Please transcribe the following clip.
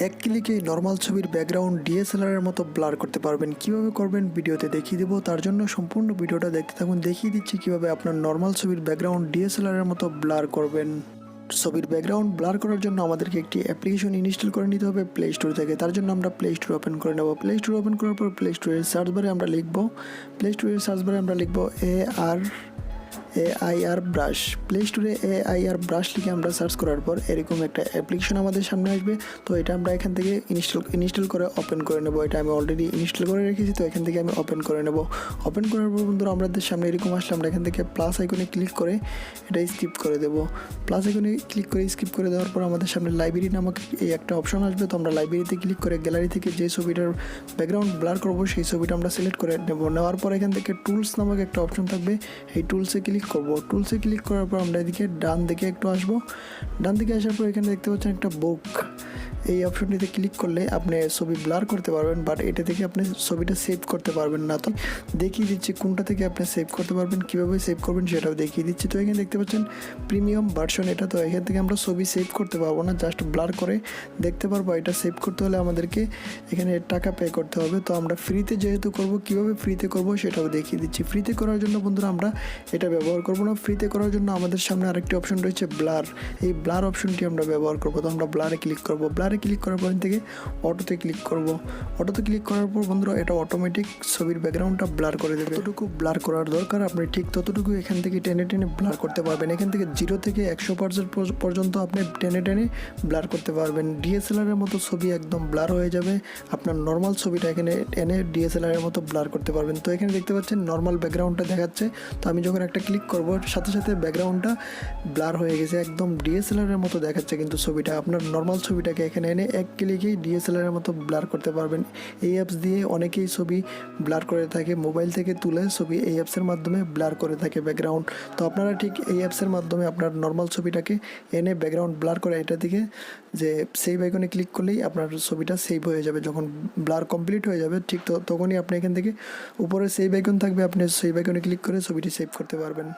এক ক্লিকেই নর্মাল ছবির background DSLR এর মতো ব্লার করতে পারবেন। কিভাবে করবেন ভিডিওতে দেখিয়ে দেবো, তার জন্য সম্পূর্ণ ভিডিওটা দেখতে থাকুন। দেখিয়ে দিচ্ছি কিভাবে আপনার নর্মাল ছবির ব্যাকগ্রাউন্ড ডিএসএলআর এর মতো ব্লার করবেন। ছবির ব্যাকগ্রাউন্ড ব্লার করার জন্য আমাদেরকে একটি অ্যাপ্লিকেশন ইনস্টল করে নিতে হবে প্লে স্টোর থেকে। তার জন্য আমরা প্লে স্টোর ওপেন করে নেব। প্লে স্টোর ওপেন করার পর প্লে স্টোরের সার্চ বারে আমরা লিখব AIR ব্রাশ। প্লে স্টোরে AIR ব্রাশ লিখে আমরা সার্চ করার পর এরকম একটা অ্যাপ্লিকেশন আমাদের সামনে আসবে। তো এটা আমরা এখান থেকে ইনস্টল করে ওপেন করে নেব। এটা আমি অলরেডি ইনস্টল করে রেখেছি, তো এখান থেকে আমি ওপেন করে নেব। ওপেন করার পর বন্ধুরা আমাদের সামনে এরকম আসলে আমরা এখান থেকে প্লাস আইকনে ক্লিক করে এটা স্কিপ করে দেব। প্লাস আইকনে ক্লিক করে স্কিপ করে দেওয়ার পর আমাদের সামনে লাইব্রেরি নামক এই একটা অপশন আসবে। তো আমরা লাইব্রেরিতে ক্লিক করে গ্যালারি থেকে যে ছবিটার ব্যাকগ্রাউন্ড ব্লার করবো সেই ছবিটা আমরা সিলেক্ট করে নেব। নেওয়ার পর এখান থেকে টুলস নামক একটা অপশন থাকবে, এই টুলসে ক্লিক করব। টুলসে ক্লিক করার পর আমরা এদিকে ডান দিকে একটু আসবো। ডান দিকে আসার পর এখানে দেখতে পাচ্ছেন একটা বুক, এই অপশনটিতে ক্লিক করলে আপনি ছবি ব্লার করতে পারবেন, বাট এটা থেকে আপনি ছবিটা সেভ করতে পারবেন না। তো দেখিয়ে দিচ্ছি কোনটা থেকে আপনি সেভ করতে পারবেন, কীভাবে সেভ করবেন সেটাও দেখিয়ে দিচ্ছি। তো এখানে দেখতে পাচ্ছেন প্রিমিয়াম ভার্সন এটা। তো এখান থেকে আমরা ছবি সেভ করতে পারবো না, জাস্ট ব্লার করে দেখতে পারবো। এটা সেভ করতে হলে আমাদেরকে এখানে টাকা পে করতে হবে। তো আমরা ফ্রিতে যেহেতু করব, কীভাবে ফ্রিতে করব সেটাও দেখিয়ে দিচ্ছি। ফ্রিতে করার জন্য বন্ধুরা আমরা এটা ব্যবহার করব না। ফ্রিতে করার জন্য আমাদের সামনে আরেকটি অপশন রয়েছে ব্লার। এই ব্লার অপশনটি আমরা ব্যবহার করব। তো আমরা ব্লারে ক্লিক করব। ব্লারে ক্লিক করার পর থেকে অটোতে ক্লিক করব। অটোতে ক্লিক করার পর বন্ধুরা এটা অটোমেটিক ছবির ব্যাকগ্রাউন্ডটা ব্লার করে দেবে। যতটুকু ব্লার করার দরকার আপনি ঠিক ততটুকু এখান থেকে টেনে টেনে ব্লার করতে পারবেন। এখান থেকে 0 থেকে 100% পর্যন্ত আপনি টেনে টেনে ব্লার করতে পারবেন। ডিএসএলআর এর মতো ছবি একদম ব্লার হয়ে যাবে। আপনার নর্মাল ছবিটা এখানে এনে ডিএসএলআর এর মতো ব্লার করতে পারবেন। তো এখানে দেখতে পাচ্ছেন নর্মাল ব্যাকগ্রাউন্ডটা দেখাচ্ছে। তো আমি যখন একটা ক্লিক করব সাথে সাথে ব্যাকগ্রাউন্ডটা ব্লার হয়ে গেছে, একদম ডিএসএলআর এর মতো দেখাচ্ছে। কিন্তু ছবিটা আপনার নর্মাল ছবিটাকে এখানে এনে এক ক্লিকেই ডিএসএলআর এর মতো ব্লার করতে পারবেন। এই অ্যাপস দিয়ে অনেকেই ছবি ব্লার করে থাকে, মোবাইল থেকে তুলে ছবি এই অ্যাপসের মাধ্যমে ব্লার করে থাকে ব্যাকগ্রাউন্ড। তো আপনারা ঠিক এই অ্যাপসের মাধ্যমে আপনার নর্মাল ছবিটাকে এনে ব্যাকগ্রাউন্ড ব্লার করে এটা দিকে যে সেভ আইকনে ক্লিক করলেই আপনার ছবিটা সেভ হয়ে যাবে। যখন ব্লার কমপ্লিট হয়ে যাবে ঠিক তখনই আপনি এখান থেকে উপরে সেভ আইকন থাকবে, আপনি সেভ আইকনে ক্লিক করে ছবিটি সেভ করতে পারবেন।